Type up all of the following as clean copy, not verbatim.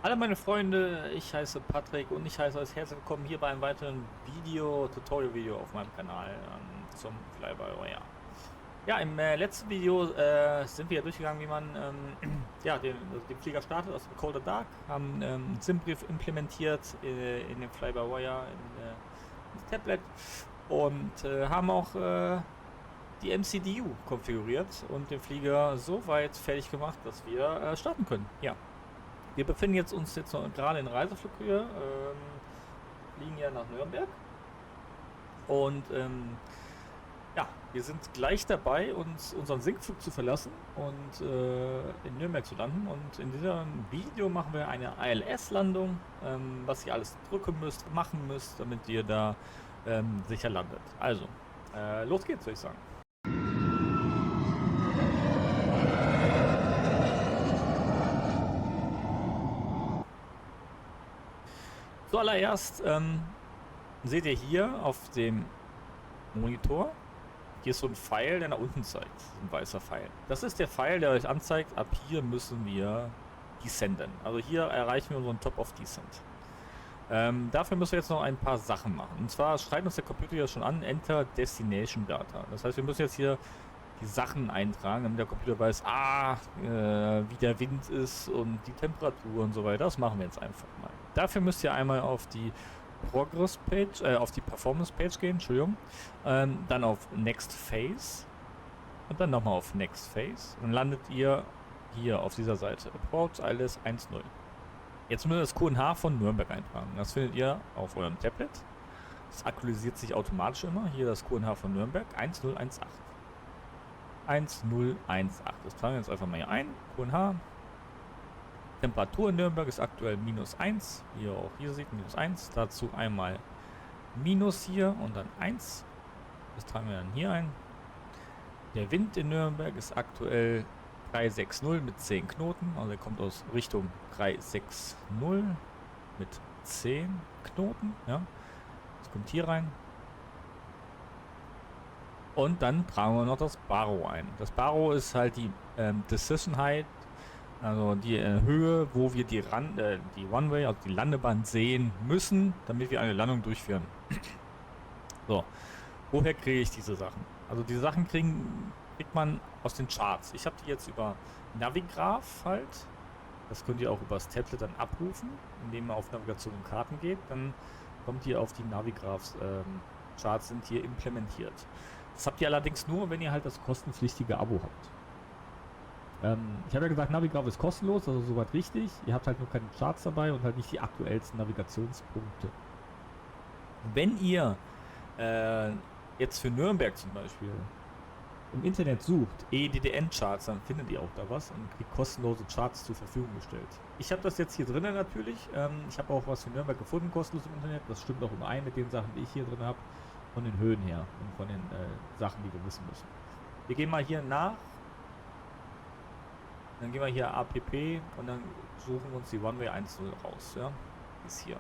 Hallo meine Freunde, ich heiße Patrick und ich heiße euch herzlich willkommen hier bei einem weiteren Tutorial-Video auf meinem Kanal zum Fly-by-Wire. Ja, im letzten Video sind wir ja durchgegangen, wie man ja, den Flieger startet aus dem Colder Dark, haben SimBrief implementiert in den Fly-by-Wire, ins Tablet und haben auch die MCDU konfiguriert und den Flieger so weit fertig gemacht, dass wir starten können. Ja. Wir befinden uns jetzt noch gerade in Reiseflughöhe, fliegen ja nach Nürnberg und ja, wir sind gleich dabei, unseren Sinkflug zu verlassen und in Nürnberg zu landen. Und in diesem Video machen wir eine ILS-Landung, was ihr alles drücken müsst, machen müsst, damit ihr da sicher landet. Also, los geht's, würde ich sagen. Zuallererst seht ihr hier auf dem Monitor, hier ist so ein Pfeil, der nach unten zeigt. Ein weißer Pfeil. Das ist der Pfeil, der euch anzeigt, ab hier müssen wir descenden. Also hier erreichen wir unseren Top of Descent. Dafür müssen wir jetzt noch ein paar Sachen machen. Und zwar schreibt uns der Computer ja schon an, Enter Destination Data. Das heißt, wir müssen jetzt hier die Sachen eintragen, damit der Computer weiß, wie der Wind ist und die Temperatur und so weiter. Das machen wir jetzt einfach mal. Dafür müsst ihr einmal auf die Progress Page, auf die Performance Page gehen, Entschuldigung. Dann auf Next Phase und dann nochmal auf Next Phase. Dann landet ihr hier auf dieser Seite. Approach ILS 1.0. Jetzt müsst ihr das QNH von Nürnberg eintragen. Das findet ihr auf eurem Tablet. Das aktualisiert sich automatisch immer. Hier das QNH von Nürnberg 1018. 1018. Das tragen wir jetzt einfach mal hier ein. QNH. Temperatur in Nürnberg ist aktuell -1. Wie ihr auch hier seht, -1. Dazu einmal Minus hier und dann 1. Das tragen wir dann hier ein. Der Wind in Nürnberg ist aktuell 360 mit 10 Knoten. Also er kommt aus Richtung 360 mit 10 Knoten. Ja. Das kommt hier rein. Und dann tragen wir noch das Baro ein. Das Baro ist halt die Decision Height, also die Höhe, wo wir die Runway, also die Landebahn sehen müssen, damit wir eine Landung durchführen. So, woher kriege ich diese Sachen? Also diese Sachen kriegt man aus den Charts. Ich habe die jetzt über Navigraph halt. Das könnt ihr auch über das Tablet dann abrufen, indem ihr auf Navigation und Karten geht. Dann kommt ihr auf die Navigraphs. Charts sind hier implementiert. Das habt ihr allerdings nur, wenn ihr halt das kostenpflichtige Abo habt. Ich habe ja gesagt, Navigraph ist kostenlos, also soweit richtig. Ihr habt halt nur keine Charts dabei und halt nicht die aktuellsten Navigationspunkte. Wenn ihr jetzt für Nürnberg zum Beispiel im Internet sucht, EDDN-Charts, dann findet ihr auch da was und kriegt kostenlose Charts zur Verfügung gestellt. Ich habe das jetzt hier drinnen natürlich. Ich habe auch was für Nürnberg gefunden, kostenlos im Internet. Das stimmt auch überein mit den Sachen, die ich hier drin habe. Von den Höhen her und von den Sachen, die wir wissen müssen. Wir gehen mal hier nach. Dann gehen wir hier APP und dann suchen wir uns die Runway 1.0 raus. Ja? Ist hier.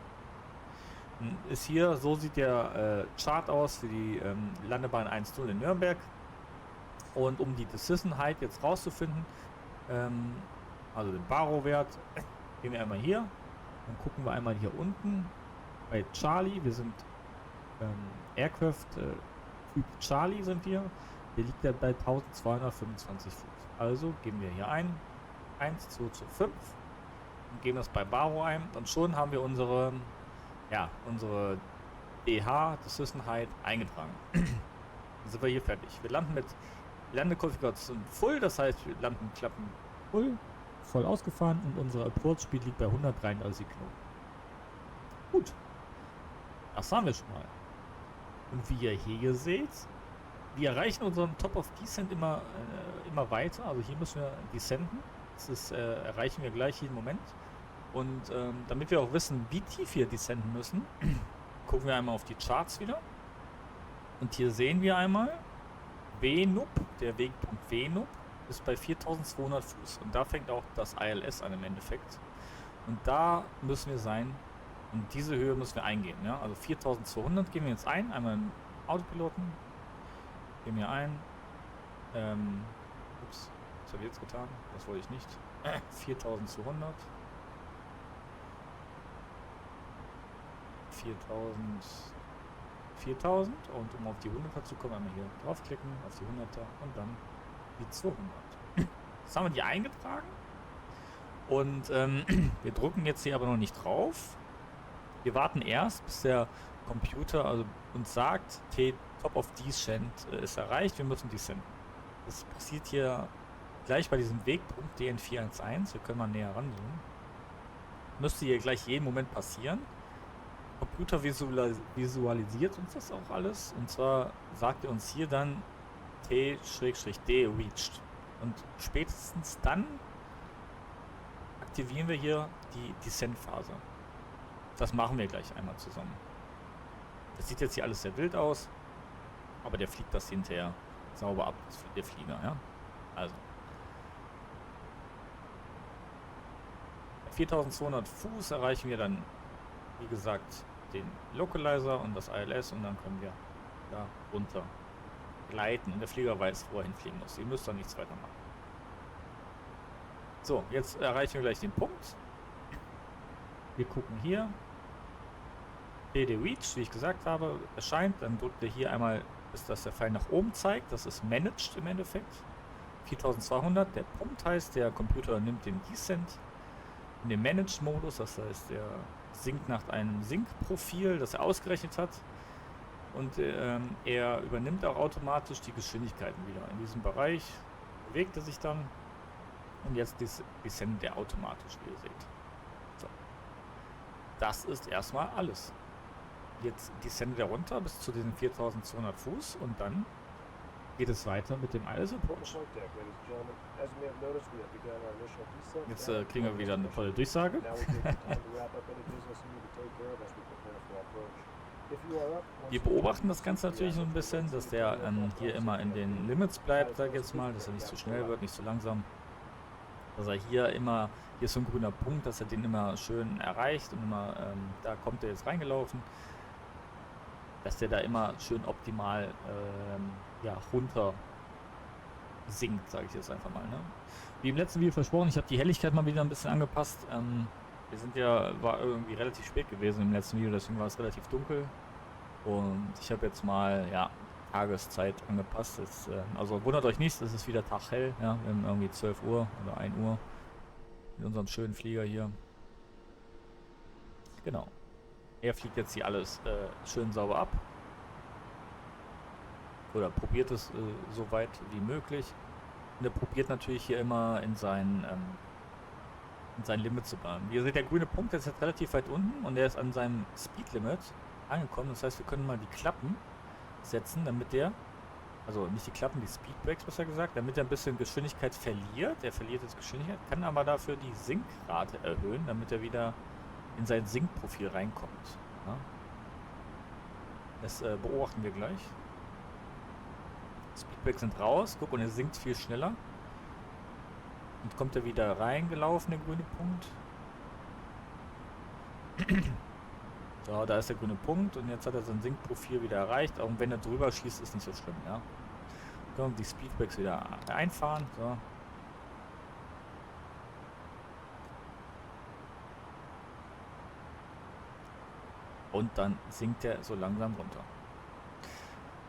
Ist hier, so sieht der Chart aus für die Landebahn 1.0 in Nürnberg. Und um die Decision Height jetzt rauszufinden, also den Baro-Wert, gehen wir einmal hier. Dann gucken wir einmal hier unten bei Charlie. Wir sind Aircraft Typ Charlie sind wir. Der liegt ja bei 1225 Fuß. Also geben wir hier ein 1, 2 zu 5 und geben das bei Baro ein und schon haben wir unsere DH Decision Height eingetragen. Dann sind wir hier fertig. Wir landen mit Landekonfiguration Full, das heißt wir landen Klappen voll ausgefahren und unsere Approach Speed liegt bei 133 Knoten. Gut, das haben wir schon mal. Und wie ihr hier seht, wir erreichen unseren Top of Descent immer weiter. Also hier müssen wir descenden. Das erreichen wir gleich jeden Moment. Und damit wir auch wissen, wie tief wir descenden müssen, gucken wir einmal auf die Charts wieder. Und hier sehen wir einmal, VNUP, der Wegpunkt VNUP, ist bei 4200 Fuß. Und da fängt auch das ILS an im Endeffekt. Und da müssen wir sein. Und diese Höhe müssen wir eingeben. Ja? Also 4200 geben wir jetzt ein. Einmal im Autopiloten. Geben wir ein. Ups, was habe ich jetzt getan? Das wollte ich nicht. 4200. 4000, 4000 und um auf die 100er zu kommen, einmal hier draufklicken, auf die 100er und dann die 200. Jetzt haben wir die eingetragen und wir drücken jetzt hier aber noch nicht drauf. Wir warten erst, bis der Computer also uns sagt, Top of Descent ist erreicht, wir müssen descenden. Das passiert hier gleich bei diesem Wegpunkt DN411, wir können mal näher ranzoomen. Müsste hier gleich jeden Moment passieren. Der Computer visualisiert uns das auch alles und zwar sagt er uns hier dann T-D reached. Und spätestens dann aktivieren wir hier die Descent-Phase. Das machen wir gleich einmal zusammen. Das sieht jetzt hier alles sehr wild aus, aber der fliegt das hinterher sauber ab, der Flieger, ja. Also 4200 Fuß erreichen wir dann, wie gesagt, den Localizer und das ILS und dann können wir da runter gleiten und der Flieger weiß, wo er hinfliegen muss. Ihr müsst da nichts weiter machen. So, jetzt erreichen wir gleich den Punkt. Wir gucken hier. PD Reach, wie ich gesagt habe, erscheint. Dann drückt ihr hier einmal, bis das der Pfeil nach oben zeigt. Das ist Managed im Endeffekt. 4200. Der Punkt heißt, der Computer nimmt den Descent in den Managed-Modus. Das heißt, er sinkt nach einem Sync-Profil, das er ausgerechnet hat. Und er übernimmt auch automatisch die Geschwindigkeiten wieder. In diesem Bereich bewegt er sich dann. Und jetzt descendet er automatisch, wie ihr seht. So. Das ist erstmal alles. Jetzt descendet er runter bis zu diesen 4200 Fuß und dann geht es weiter mit dem ILS Approach. Jetzt kriegen wir wieder eine tolle Durchsage. Wir beobachten das Ganze natürlich so ein bisschen, dass der hier immer in den Limits bleibt, sag ich jetzt mal, dass er nicht zu schnell wird, nicht zu langsam. Dass er hier ist so ein grüner Punkt, dass er den immer schön erreicht und immer, da kommt er jetzt reingelaufen. Dass der da immer schön optimal runter sinkt, sage ich jetzt einfach mal. Ne? Wie im letzten Video versprochen, ich habe die Helligkeit mal wieder ein bisschen angepasst. War irgendwie relativ spät gewesen im letzten Video, deswegen war es relativ dunkel. Und ich habe jetzt mal, Tageszeit angepasst. Also wundert euch nicht, es ist wieder taghell. Ja? Wir haben irgendwie 12 Uhr oder 1 Uhr mit unserem schönen Flieger hier. Genau. Er fliegt jetzt hier alles schön sauber ab. Oder probiert es so weit wie möglich. Und er probiert natürlich hier immer in sein Limit zu bleiben. Wie ihr seht, der grüne Punkt ist jetzt relativ weit unten und er ist an seinem Speed Limit angekommen. Das heißt, wir können mal die Klappen setzen, damit der, also nicht die Klappen, die Speed Brakes besser gesagt, damit er ein bisschen Geschwindigkeit verliert. Er verliert jetzt Geschwindigkeit, kann aber dafür die Sinkrate erhöhen, damit er wieder in sein Sinkprofil reinkommt. Ja? Das beobachten wir gleich. Speedbrakes sind raus, guck, und er sinkt viel schneller. Und kommt er wieder reingelaufen, der grüne Punkt. So, da ist der grüne Punkt und jetzt hat er sein Sinkprofil wieder erreicht. Auch wenn er drüber schießt, ist nicht so schlimm, ja. Können wir die Speedbrakes wieder einfahren. So. Und dann sinkt er so langsam runter.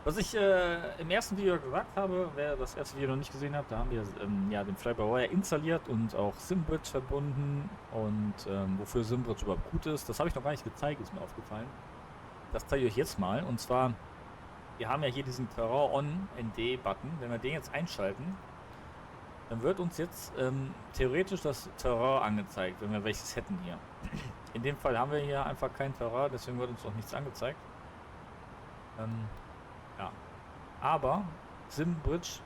Was ich im ersten Video gesagt habe, wer das erste Video noch nicht gesehen hat, da haben wir den Fly-by-Wire installiert und auch SimBridge verbunden und wofür SimBridge überhaupt gut ist, das habe ich noch gar nicht gezeigt, ist mir aufgefallen. Das zeige ich euch jetzt mal und zwar, wir haben ja hier diesen Terrain-On-ND-Button, wenn wir den jetzt einschalten, dann wird uns jetzt theoretisch das Terrain angezeigt, wenn wir welches hätten hier. In dem Fall haben wir hier einfach kein Terrain, deswegen wird uns auch nichts angezeigt. Ja, aber SimBridge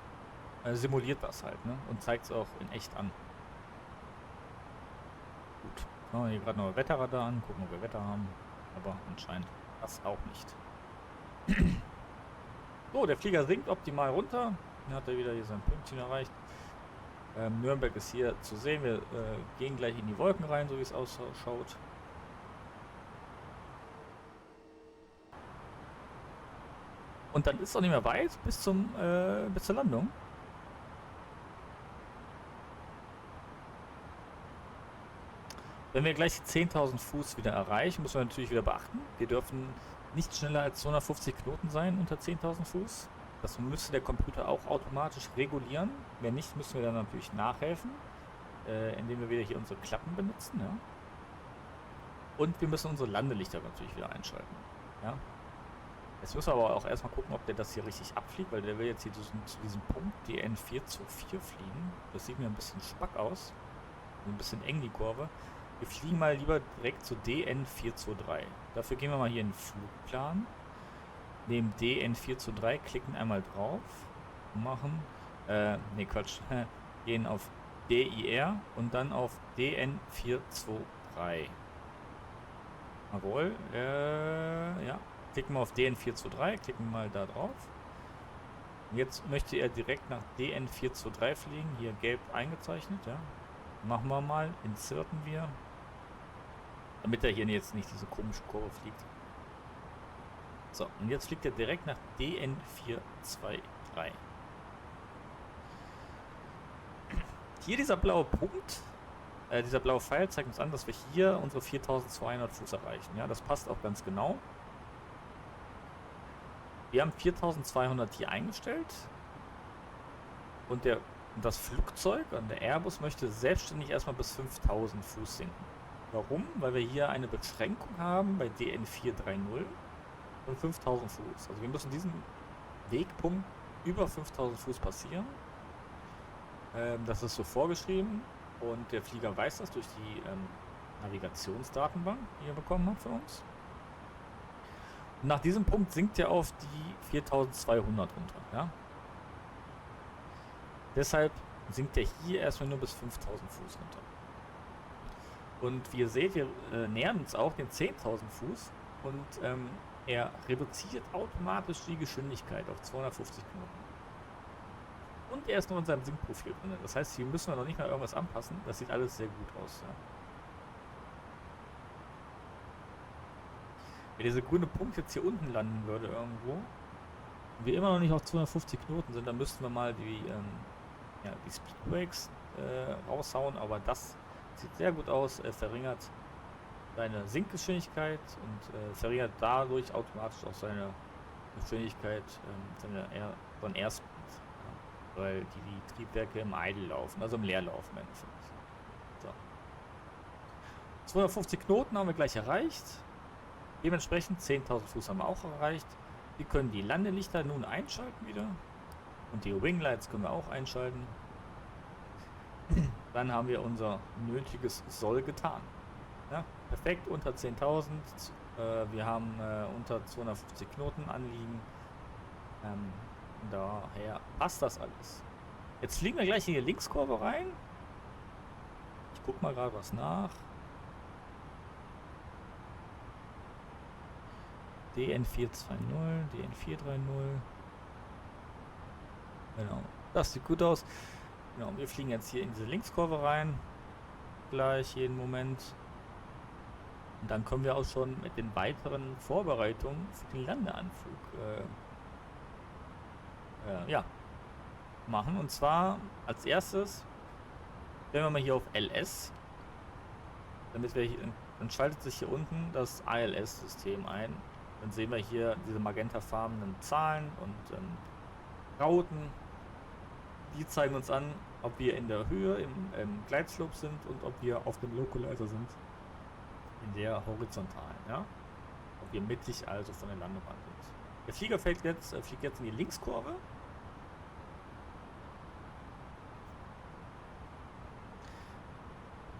simuliert das halt, ne? Und zeigt es auch in echt an. Gut, machen wir hier gerade noch Wetterradar an, gucken, ob wir Wetter haben, aber anscheinend das auch nicht. So, der Flieger sinkt optimal runter, dann hat er wieder hier sein Pünktchen erreicht. Nürnberg ist hier zu sehen, wir gehen gleich in die Wolken rein, so wie es ausschaut. Und dann ist es auch nicht mehr weit bis zur Landung. Wenn wir gleich die 10.000 Fuß wieder erreichen, müssen wir natürlich wieder beachten, wir dürfen nicht schneller als 250 Knoten sein unter 10.000 Fuß. Das müsste der Computer auch automatisch regulieren. Wenn nicht, müssen wir dann natürlich nachhelfen, indem wir wieder hier unsere Klappen benutzen. Ja? Und wir müssen unsere Landelichter natürlich wieder einschalten. Ja? Jetzt müssen wir aber auch erstmal gucken, ob der das hier richtig abfliegt, weil der will jetzt hier zu diesem Punkt DN424 fliegen. Das sieht mir ein bisschen spack aus. Ein bisschen eng die Kurve. Wir fliegen mal lieber direkt zu DN423. Dafür gehen wir mal hier in den Flugplan. Nehmen DN423, klicken einmal drauf. Machen. Ne Quatsch. Gehen auf DIR und dann auf DN423. Jawohl. Ja. Klicken wir auf DN423, klicken mal da drauf. Jetzt möchte er direkt nach DN423 fliegen. Hier gelb eingezeichnet, ja. Machen wir mal, inserten wir. Damit er hier jetzt nicht diese komische Kurve fliegt. So, und jetzt fliegt er direkt nach DN423. Hier dieser blaue Punkt, dieser blaue Pfeil zeigt uns an, dass wir hier unsere 4200 Fuß erreichen. Ja, das passt auch ganz genau. Wir haben 4200 hier eingestellt. Und das Flugzeug und der Airbus möchte selbstständig erstmal bis 5000 Fuß sinken. Warum? Weil wir hier eine Beschränkung haben bei DN430 von 5000 Fuß. Also wir müssen diesen Wegpunkt über 5000 Fuß passieren. Das ist so vorgeschrieben und der Flieger weiß das durch die Navigationsdatenbank, die er bekommen hat von uns. Und nach diesem Punkt sinkt er auf die 4200 runter. Ja? Deshalb sinkt er hier erstmal nur bis 5000 Fuß runter. Und wie ihr seht, wir nähern uns auch den 10.000 Fuß und er reduziert automatisch die Geschwindigkeit auf 250 Knoten. Und er ist noch in seinem Sinkprofil drin. Das heißt, hier müssen wir noch nicht mal irgendwas anpassen. Das sieht alles sehr gut aus. Ja. Wenn dieser grüne Punkt jetzt hier unten landen würde irgendwo und wir immer noch nicht auf 250 Knoten sind, dann müssten wir mal die Speedbrakes raushauen, aber das sieht sehr gut aus, verringert seine Sinkgeschwindigkeit und verringert dadurch automatisch auch seine Geschwindigkeit, seinen Airspeed, ja, weil die Triebwerke im Idle laufen, also im Leerlauf im Endeffekt. So. 250 Knoten haben wir gleich erreicht. Dementsprechend 10.000 Fuß haben wir auch erreicht. Wir können die Landelichter nun einschalten wieder. Und die Winglights können wir auch einschalten. Dann haben wir unser nötiges Soll getan. Ja, perfekt, unter 10.000. Wir haben unter 250 Knoten anliegen. Daher passt das alles. Jetzt fliegen wir gleich in die Linkskurve rein. Ich gucke mal gerade was nach. DN420, DN430. Genau, das sieht gut aus. Genau, wir fliegen jetzt hier in diese Linkskurve rein. Gleich jeden Moment. Und dann können wir auch schon mit den weiteren Vorbereitungen für den Landeanflug machen. Und zwar als erstes stellen wir mal hier auf LS. Damit wir hier, dann schaltet sich hier unten das ILS-System ein. Dann sehen wir hier diese magentafarbenen Zahlen und Rauten. Die zeigen uns an, ob wir in der Höhe im Gleitslope sind und ob wir auf dem Localizer sind. In der horizontalen, ja. Ob wir mittig also von der Landebahn sind. Der Flieger fliegt jetzt in die Linkskurve.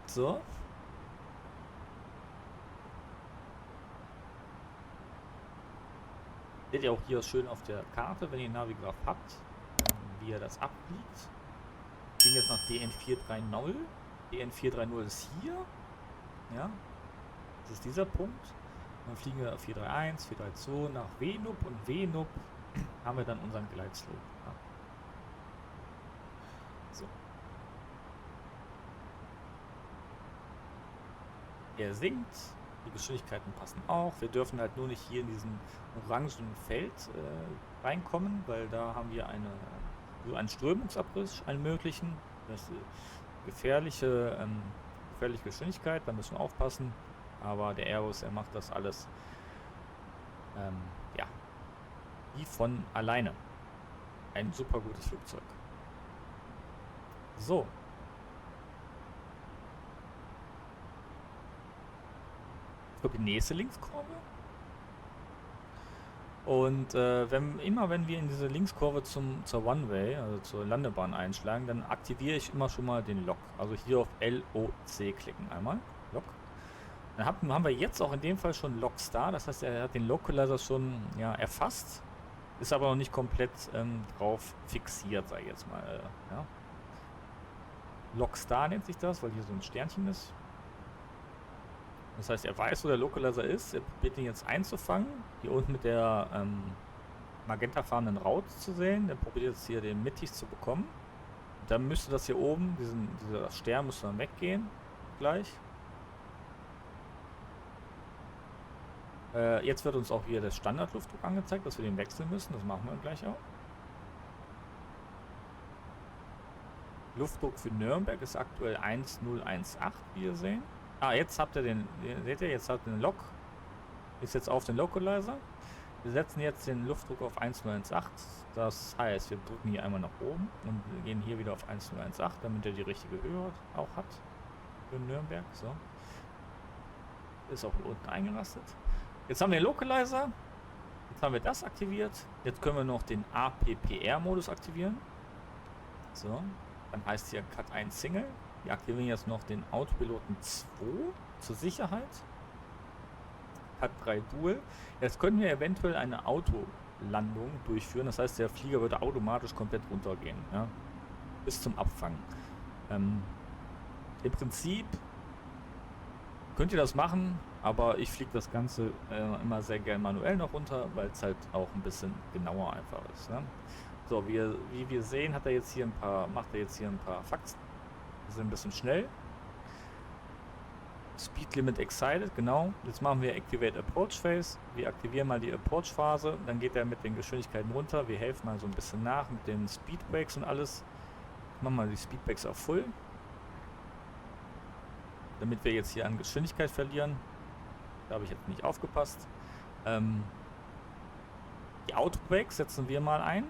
So. Seht ihr auch hier schön auf der Karte, wenn ihr Navigraph habt, wie ihr das abbiegt. Wir gehen jetzt nach DN430. DN430 ist hier. Ja. Das ist dieser Punkt. Dann fliegen wir 431, 432 nach Venup und Venup haben wir dann unseren Gleitslope. Ja. So. Er sinkt. Die Geschwindigkeiten passen auch. Wir dürfen halt nur nicht hier in diesen orangen Feld reinkommen, weil da haben wir einen Strömungsabriss, einen möglichen. Das gefährliche gefährliche Geschwindigkeit, da müssen wir aufpassen. Aber der Airbus, er macht das alles ja, wie von alleine. Ein super gutes Flugzeug. So. Ich glaube, die nächste Linkskurve. Und wenn wir in diese Linkskurve zur One-Way, also zur Landebahn einschlagen, dann aktiviere ich immer schon mal den Lock. Also hier auf LOC klicken einmal. Lock. Dann haben wir jetzt auch in dem Fall schon Lock Star. Das heißt, er hat den Localizer schon erfasst. Ist aber noch nicht komplett drauf fixiert, sage ich jetzt mal. Ja. Lock Star nennt sich das, weil hier so ein Sternchen ist. Das heißt, er weiß, wo der Localizer ist. Er probiert ihn jetzt einzufangen. Hier unten mit der magentafarbenen Raute zu sehen. Der probiert jetzt hier den mittig zu bekommen. Und dann müsste das hier oben, dieser Stern müsste dann weggehen. Gleich. Jetzt wird uns auch hier der Standardluftdruck angezeigt, dass wir den wechseln müssen. Das machen wir gleich auch. Luftdruck für Nürnberg ist aktuell 1018, wie ihr seht. Ah, jetzt habt ihr seht ihr, jetzt hat den Lok, ist jetzt auf den Localizer. Wir setzen jetzt den Luftdruck auf 1018. Das heißt, wir drücken hier einmal nach oben und gehen hier wieder auf 1018, damit er die richtige Höhe auch hat. Für Nürnberg, so. Ist auch hier unten eingerastet. Jetzt haben wir den Localizer. Jetzt haben wir das aktiviert. Jetzt können wir noch den APPR-Modus aktivieren. So. Dann heißt hier Cut 1 Single. Wir aktivieren jetzt noch den Autopiloten 2 zur Sicherheit. Cut 3 Dual. Jetzt können wir eventuell eine Autolandung durchführen. Das heißt, der Flieger würde automatisch komplett runtergehen. Ja? Bis zum Abfang. Im Prinzip könnt ihr das machen, aber ich fliege das Ganze immer sehr gern manuell noch runter, weil es halt auch ein bisschen genauer einfach ist. Ne? So, wie wir sehen, macht er jetzt hier ein paar Faxen. Wir sind ein bisschen schnell. Speed Limit Excited, genau. Jetzt machen wir Activate Approach Phase. Wir aktivieren mal die Approach Phase, dann geht er mit den Geschwindigkeiten runter. Wir helfen mal so ein bisschen nach mit den Speed Brakes und alles. Machen wir die Speed Brakes auf Full. Damit wir jetzt hier an Geschwindigkeit verlieren. Da habe ich jetzt nicht aufgepasst. Die Autobrakes setzen wir mal ein.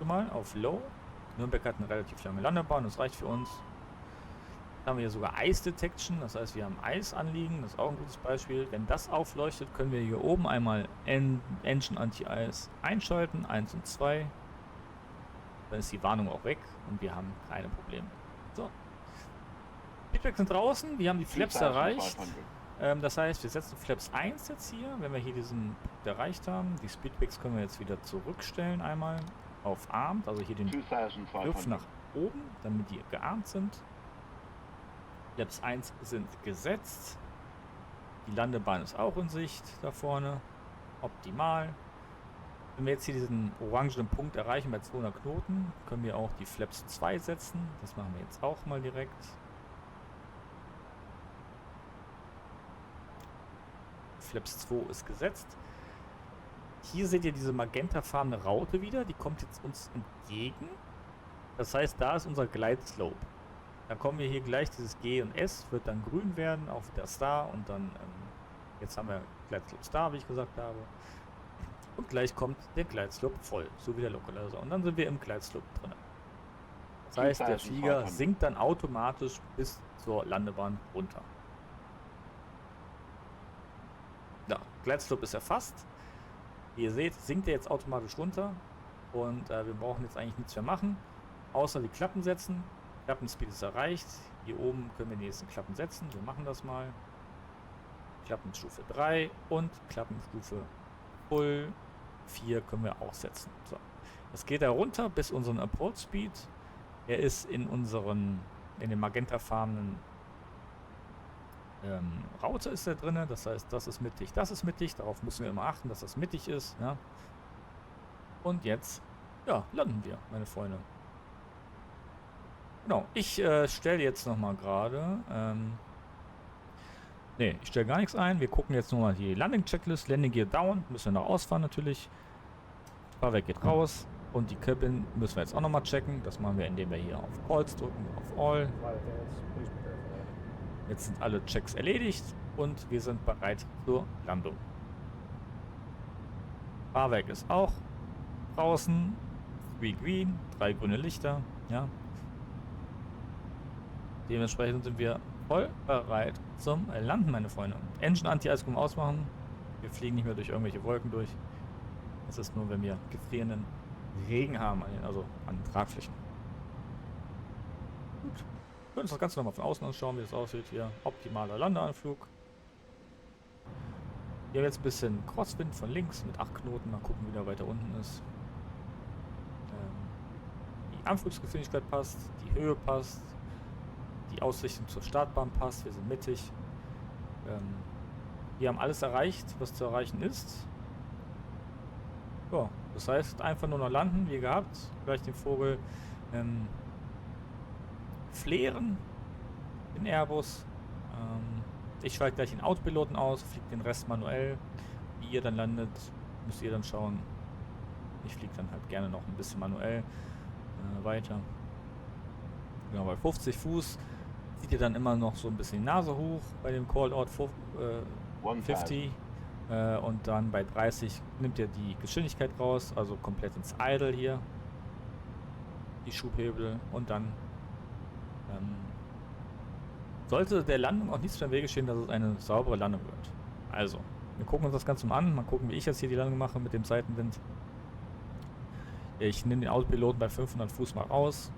Mal auf Low. Nürnberg hat eine relativ lange Landebahn, das reicht für uns. Dann haben wir hier sogar Ice Detection, das heißt, wir haben Eis anliegen, das ist auch ein gutes Beispiel. Wenn das aufleuchtet, können wir hier oben einmal Engine Anti-Ice einschalten, 1 und 2. Dann ist die Warnung auch weg und wir haben keine Probleme. So. Feedback sind draußen, wir haben die Flaps erreicht. Das heißt, wir setzen Flaps 1 jetzt hier, wenn wir hier diesen Punkt erreicht haben. Die Speedbrakes können wir jetzt wieder zurückstellen einmal auf Armed, also hier den Griff nach oben, damit die gearmt sind. Flaps 1 sind gesetzt. Die Landebahn ist auch in Sicht da vorne. Optimal. Wenn wir jetzt hier diesen orangenen Punkt erreichen bei 200 Knoten, können wir auch die Flaps 2 setzen. Das machen wir jetzt auch mal direkt. Flaps 2 ist gesetzt. Hier seht ihr diese magentafarbene Raute wieder. Die kommt jetzt uns entgegen. Das heißt, da ist unser Glideslope. Dann kommen wir hier gleich, dieses G und S wird dann grün werden, auch wieder Star. Und dann, jetzt haben wir Glideslope Star, wie ich gesagt habe. Und gleich kommt der Glideslope voll, so wie der Localizer. Und dann sind wir im Glideslope drin. Das heißt, der Flieger sinkt dann automatisch bis zur Landebahn runter. Ja, Glideslope ist erfasst. Wie ihr seht, sinkt er jetzt automatisch runter. Und wir brauchen jetzt eigentlich nichts mehr machen, außer die Klappen setzen. Klappenspeed ist erreicht. Hier oben können wir die nächsten Klappen setzen. Wir machen das mal. Klappenstufe 3 und Klappenstufe Full 4 können wir auch setzen. So. Das geht da runter bis unseren Approach Speed. Er ist in den magentafarbenen Raute ist da drin. Das heißt, das ist mittig, das ist mittig. Darauf müssen wir immer achten, dass das mittig ist. Ja. Und jetzt, ja, landen wir, meine Freunde. Genau, ich stelle jetzt nochmal gerade, ne, ich stelle gar nichts ein. Wir gucken jetzt nochmal die Landing-Checklist. Landing Gear down, müssen wir noch ausfahren natürlich. Fahrwerk geht raus. Und die Cabin müssen wir jetzt auch nochmal checken. Das machen wir, indem wir hier auf Calls drücken, auf All. Jetzt sind alle Checks erledigt und wir sind bereit zur Landung. Fahrwerk ist auch draußen. Green, 3 grüne Lichter, ja. Dementsprechend sind wir voll bereit zum Landen, meine Freunde. Engine Anti-Eisgum ausmachen. Wir fliegen nicht mehr durch irgendwelche Wolken durch. Es ist nur, wenn wir gefrierenden Regen haben, also an den Tragflächen. Gut. Wir können uns das Ganze nochmal von außen anschauen, wie das aussieht hier. Optimaler Landeanflug. Wir haben jetzt ein bisschen Crosswind von links mit 8 Knoten. Mal gucken, wie der weiter unten ist. Die Anflugsgeschwindigkeit passt, die Höhe passt, die Ausrichtung zur Startbahn passt. Wir sind mittig. Wir haben alles erreicht, was zu erreichen ist. Ja, das heißt, einfach nur noch landen, wie gehabt. Gleich den Vogel flären, den Airbus. Ich schalte gleich den Autopiloten aus, fliege den Rest manuell. Wie ihr dann landet, müsst ihr dann schauen. Ich fliege dann halt gerne noch ein bisschen manuell weiter. Genau, bei 50 Fuß zieht ihr dann immer noch so ein bisschen die Nase hoch bei dem Callout 50. Und dann bei 30 nimmt ihr die Geschwindigkeit raus, also komplett ins Idle hier. Die Schubhebel und dann sollte der Landung auch nichts mehr im Wege stehen, dass es eine saubere Landung wird. Also, wir gucken uns das Ganze mal an. Mal gucken, wie ich jetzt hier die Landung mache mit dem Seitenwind. Ich nehme den Autopiloten bei 500 Fuß mal raus.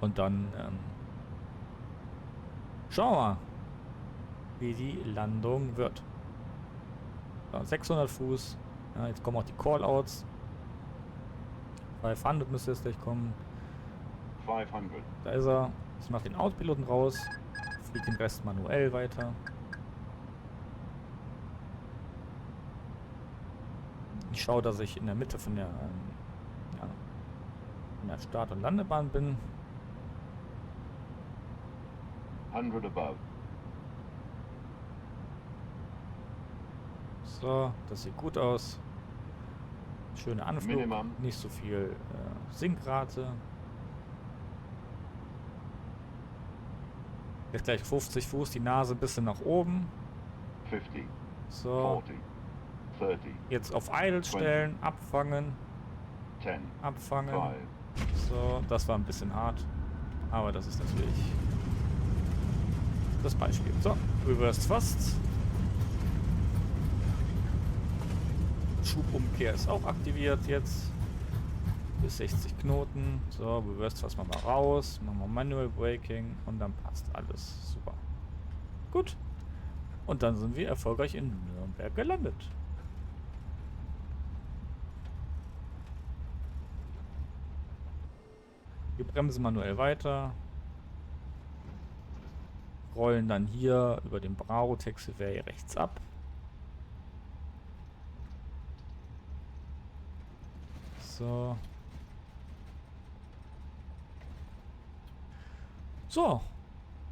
Und dann schauen wir mal, wie die Landung wird. So, 600 Fuß. Ja, jetzt kommen auch die Callouts. 500 müsste jetzt gleich kommen. 500. Da ist er. Ich mache den Autopiloten raus. Fliege den Rest manuell weiter. Ich schaue, dass ich in der Mitte von der, in der Start- und Landebahn bin. 100 above. So, das sieht gut aus. Schöner Anflug. Minimum. Nicht so viel Sinkrate. Jetzt gleich 50 Fuß, die Nase ein bisschen nach oben. 50. So. 40. 30. Jetzt auf Idle stellen, abfangen, 10. abfangen. 5. So, das war ein bisschen hart. Aber das ist natürlich das Beispiel. So, Reverse Thrust. Schubumkehr ist auch aktiviert jetzt. Bis 60 Knoten. So, Reverse Thrust machen wir raus. Machen wir Manual Braking und dann passt alles. Super. Gut. Und dann sind wir erfolgreich in Nürnberg gelandet. Wir bremsen manuell weiter. Rollen dann hier über den Bravo Taxiway rechts ab. So. So.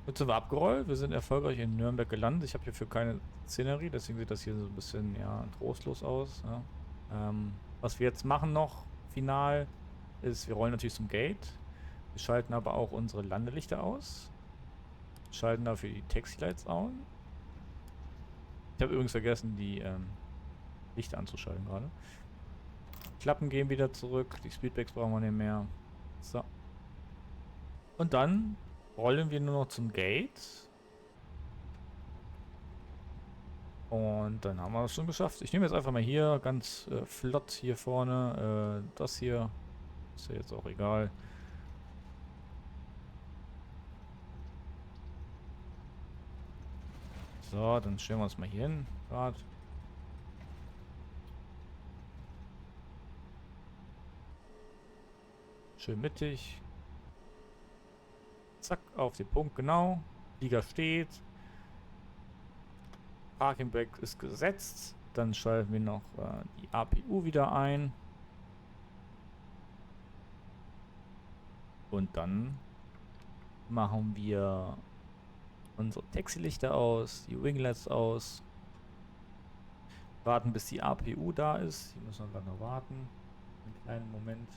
Jetzt sind wir abgerollt. Wir sind erfolgreich in Nürnberg gelandet. Ich habe hierfür keine Szenerie, deswegen sieht das hier so ein bisschen ja, trostlos aus. Ja. Was wir jetzt machen noch final ist, wir rollen natürlich zum Gate. Wir schalten aber auch unsere Landelichter aus. Schalten dafür die Taxi-Lights an. Ich habe übrigens vergessen, die Lichter anzuschalten gerade. Klappen gehen wieder zurück. Die Speedbacks brauchen wir nicht mehr. So. Und dann rollen wir nur noch zum Gate. Und dann haben wir es schon geschafft. Ich nehme jetzt einfach mal hier ganz flott hier vorne. Das hier ist ja jetzt auch egal. So, dann stellen wir uns mal hier hin. Grad. Schön mittig. Zack, auf den Punkt, genau. Flieger steht. Parking Brake ist gesetzt. Dann schalten wir noch die APU wieder ein. Und dann machen wir unsere Taxilichter aus, die Winglets aus. Warten, bis die APU da ist. Hier müssen wir gerade noch warten. Einen kleinen Moment.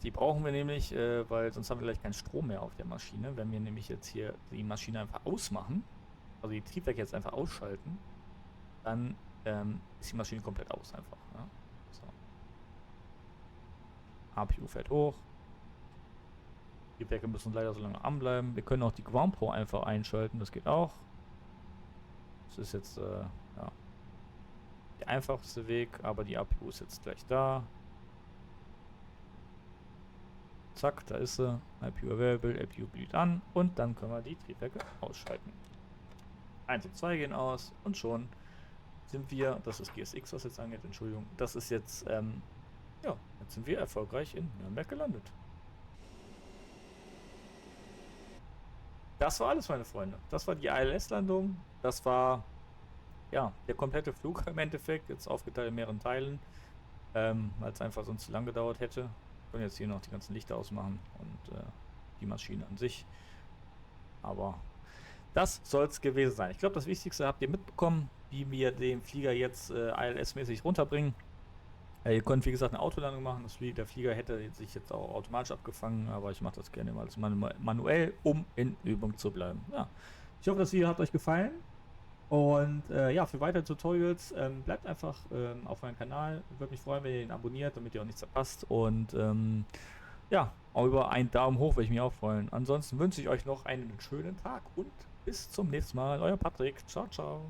Die brauchen wir nämlich, weil sonst haben wir gleich keinen Strom mehr auf der Maschine. Wenn wir nämlich jetzt hier die Maschine einfach ausmachen, also die Triebwerke jetzt einfach ausschalten, dann ist die Maschine komplett aus einfach. Ja? So. APU fährt hoch. Triebwerke müssen leider so lange anbleiben. Wir können auch die Ground Power einfach einschalten, das geht auch. Das ist jetzt ja, der einfachste Weg, aber die APU ist jetzt gleich da. Zack, da ist sie. APU available, APU blüht an und dann können wir die Triebwerke ausschalten. 1 und 2 gehen aus und schon sind wir, das ist GSX, was jetzt angeht, Entschuldigung, das ist jetzt, ja, jetzt sind wir erfolgreich in Nürnberg gelandet. Das war alles, meine Freunde. Das war die ILS-Landung. Das war, ja, der komplette Flug im Endeffekt, jetzt aufgeteilt in mehreren Teilen, weil es einfach sonst zu lang gedauert hätte. Wir können jetzt hier noch die ganzen Lichter ausmachen und die Maschine an sich. Aber das soll es gewesen sein. Ich glaube, das Wichtigste habt ihr mitbekommen, wie wir den Flieger jetzt ILS-mäßig runterbringen. Ihr könnt, wie gesagt, eine Autolandung machen. Der Flieger hätte sich jetzt auch automatisch abgefangen, aber ich mache das gerne mal manuell, um in Übung zu bleiben. Ja. Ich hoffe, das Video hat euch gefallen. Und ja, für weitere Tutorials bleibt einfach auf meinem Kanal. Würde mich freuen, wenn ihr ihn abonniert, damit ihr auch nichts verpasst. Und ja, auch über einen Daumen hoch würde ich mich auch freuen. Ansonsten wünsche ich euch noch einen schönen Tag und bis zum nächsten Mal. Euer Patrick. Ciao, ciao.